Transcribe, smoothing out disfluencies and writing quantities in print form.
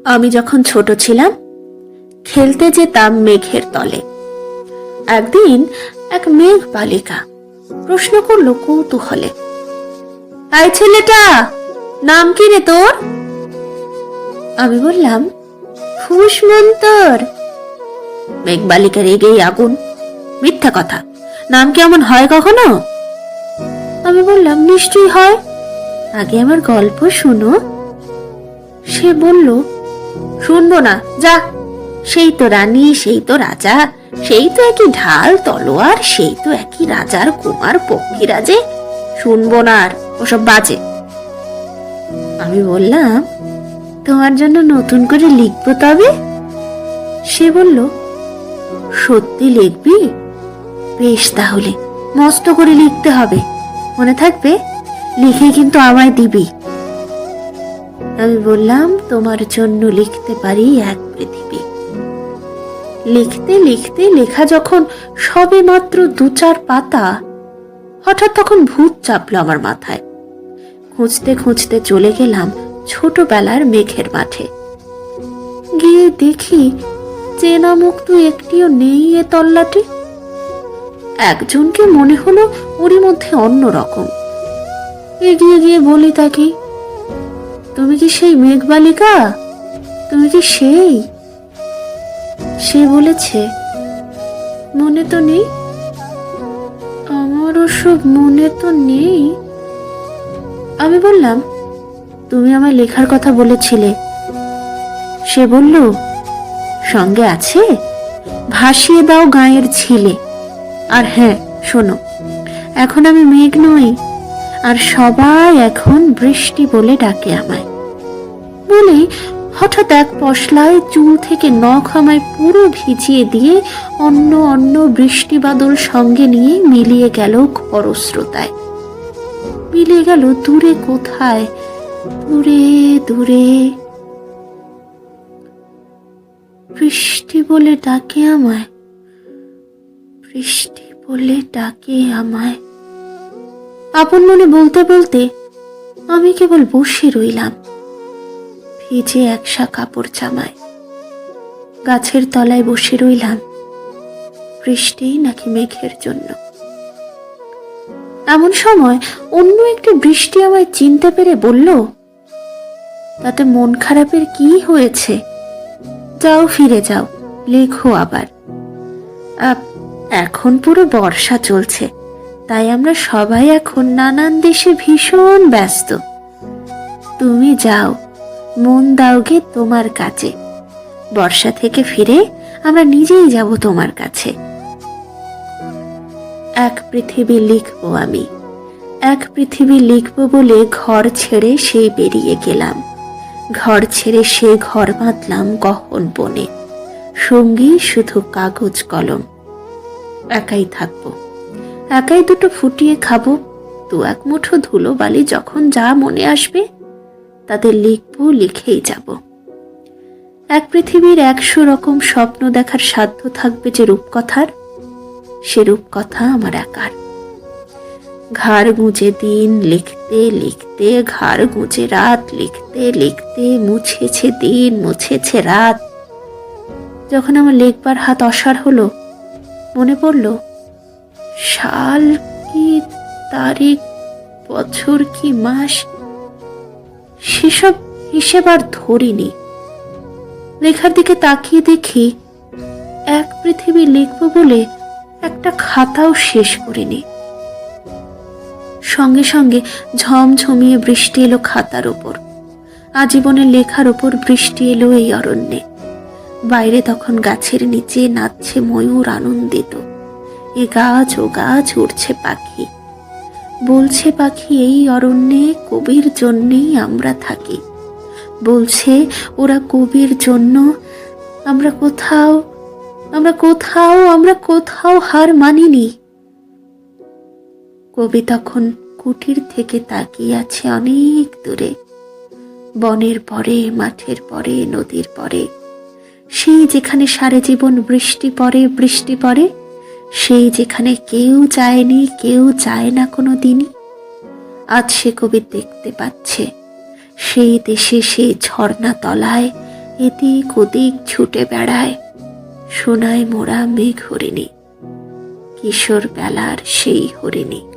আমি যখন ছোট ছিলাম খেলতে যেতাম মেঘের তলে। একদিন এক মেঘ বালিকা প্রশ্ন করলো কৌতূহলে, আই ছেলেটা, নাম কি রে তোর? আমি বললাম, ফুসমন্তর। মেঘ বালিকা রেগেই আগুন, মিথ্যা কথা, নাম কি এমন হয় কখনো? আমি বললাম, নিশ্চয়ই হয়, আগে আমার গল্প শুনো। সে বলল, শুনবো না, যা, সেই তো রানী, সেই তো রাজা, সেই তো একই ঢাল তলোয়ার, সেই তো একই রাজার কুমার পক্ষীরাজে, শুনবো না আর, ওসব বাজে। আমি বললাম, তোমার জন্য নতুন করে লিখবো তবে? সে বলল, সত্যি লিখবি? বেশ, তাহলে মস্ত করে লিখতে হবে, মনে থাকবে, লিখে কিন্তু আমায় দিবি। আমি বললাম, তোমার জন্য লিখতে পারি এক পৃথিবী। লিখতে লিখতে লেখা যখন সবে মাত্র 2-4 পাতা, হঠাৎ তখন ভূত চাপলো আমার মাথায়। খুঁজতে খুঁজতে চলে গেলাম ছোটবেলার মেঘের মাঠে। গিয়ে দেখি চেনা মুখ তো একটিও নেই এ তল্লাটে। একজনকে মনে হলো ওরই মধ্যে অন্যরকম। এগিয়ে গিয়ে বলি তাকে, তুমি কি সেই মেঘ বালিকা? তুমি কি সেই? সে বলেছে, মনে তো নেই, আমারও সব মনে তো নেই। আমি বললাম, তুমি আমায় লেখার কথা বলেছিলে। সে বলল, সঙ্গে আছে, ভাসিয়ে দাও গায়ের ঝিলে। আর হ্যাঁ, শোনো, এখন আমি মেঘ নই, আর সবাই এখন বৃষ্টি বলে ডাকে আমায়। বলে হঠাৎ এক পশলায় চুল থেকে নখ আমায় পুরো ভিজিয়ে দিয়ে অন্য অন্য বৃষ্টি বাদল সঙ্গে নিয়ে মিলিয়ে গেল খরস্রোতায়, মিলিয়ে গেল দূরে কোথায়, দূরে দূরে। বৃষ্টি বলে ডাকে আমায়, বৃষ্টি বলে ডাকে আমায়। আপন মনে বলতে বলতে আমি কেবল বসে রইলাম ভিজে একসা কাপড় জামায়। গাছের তলায় বসে রইলাম, বৃষ্টি নাকি মেঘের জন্য। এমন সময় অন্য একটি বৃষ্টি আমায় চিনতে পেরে বলল, তাতে মন খারাপের কি হয়েছে? যাও, ফিরে যাও, লেখো আবার। এখন পুরো বর্ষা চলছে, তাই আমরা সবাই এখন নানান দেশে ভীষণ ব্যস্ত। তুমি যাও, মন দাওগে তোমার কাছে। বর্ষা থেকে ফিরে আমরা নিজেই যাব তোমার কাছে। এক পৃথিবী লিখবো আমি, এক পৃথিবী লিখবো বলে ঘর ছেড়ে সেই বেরিয়ে গেলাম। ঘর ছেড়ে সে ঘর বাঁধলাম গহন বনে, সঙ্গী শুধু কাগজ কলম। একাই থাকবো, একাই দুটো ফুটিয়ে খাবো, 2-1 মুঠো ধুলো বালি যখন যা মনে আসবে তাদের লিখবো, লিখেই যাব। এক পৃথিবীর 100 রকম স্বপ্ন দেখার সাধ্য থাকবে যে রূপকথার, সে রূপকথা আমার একার। ঘাড় গুঁজে দিন লিখতে লিখতে, ঘাড় গুঁজে রাত লিখতে লিখতে, মুছেছে দিন, মুছেছে রাত। যখন আমার লেখবার হাত অসাড় হলো, মনে পড়ল, সাল কি, তারিখ, বছর কি, মাস, সেসব হিসেব আর ধরিনি। লেখার দিকে তাকিয়ে দেখি এক পৃথিবী লিখবো বলে একটা খাতাও শেষ করিনি। সঙ্গে সঙ্গে ঝমঝমিয়ে বৃষ্টি এলো খাতার ওপর, আজীবনের লেখার ওপর বৃষ্টি এলো এই অরণ্যে। বাইরে তখন গাছের নিচে নাচছে ময়ূর আনন্দিত। এ গাছ ও গাছ উড়ছে পাখি, বলছে পাখি, এই অরণ্যে কবির জন্যেই আমরা থাকি। বলছে ওরা কবির জন্য, আমরা কোথাও, আমরা কোথাও, আমরা কোথাও হার মানিনি। কবি তখন কুটির থেকে তাকিয়ে আছে অনেক দূরে, বনের পরে, মাঠের পরে, নদীর পরে, সেই যেখানে সারা জীবন বৃষ্টি পড়ে, বৃষ্টি পড়ে, সেই যেখানে কেউ যায়নি, কেউ যায় না কোনো দিনই। আজ সে কবি দেখতে পাচ্ছে সেই দেশে, সেই ঝর্ণা তলায় এদিক ওদিক ছুটে বেড়ায় সোনায় মোড়া মেঘ হরিণী, কিশোর বেলার সেই হরিণী।